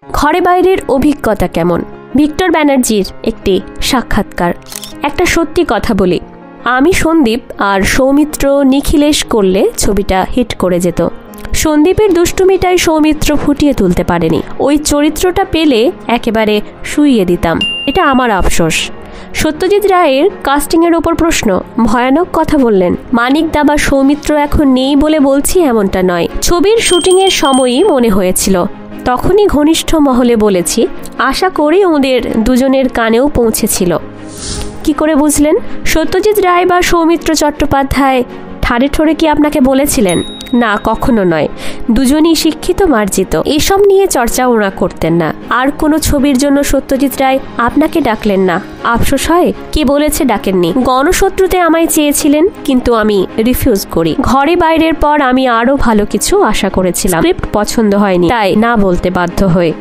ঘরে বাইরের অভিজ্ঞতা কেমন? ভিক্টর ব্যানার্জির একটি সাক্ষাৎকার। একটা সত্যি কথা বলি, আমি সন্দীপ আর সৌমিত্র নিখিলেশ করলে ছবিটা হিট করে যেত। সন্দীপের দুষ্টুমিটাই সৌমিত্র ফুটিয়ে তুলতে পারেনি। ওই চরিত্রটা পেলে একেবারে শুইয়ে দিতাম। এটা আমার আফসোস। সত্যজিৎ রায়ের কাস্টিংয়ের ওপর প্রশ্ন, ভয়ানক কথা বললেন। মানিক দা বা সৌমিত্র এখন নেই বলে বলছি এমনটা নয়। ছবির শুটিংয়ের সময়ই মনে হয়েছিল। তখনই ঘনিষ্ঠ মহলে বলেছি, আশা করি ওদের দুজনের কানেও পৌঁছেছিল। কি করে বুঝলেন? সত্যজিৎ রায় বা সৌমিত্র চট্টোপাধ্যায় ঠাড়ে ঠোড়ে কি আপনাকে বলেছিলেন? না, কখনো নয়। দুজনই শিক্ষিত মার্জিত, এসব নিয়ে চর্চা ওরা করতেন না। আর কোনো ছবির জন্য সত্যজিৎ রায় আপনাকে ডাকলেন না? আফসোস হয়। কি বলেছে ডাকেননি? গণশত্রুতে আমায় চেয়েছিলেন, কিন্তু আমি রিফিউজ করি। ঘরে বাইরের পর আমি আরো ভালো কিছু আশা করেছিলাম। স্ক্রিপ্ট পছন্দ হয়নি, তাই না বলতে বাধ্য হয়ে।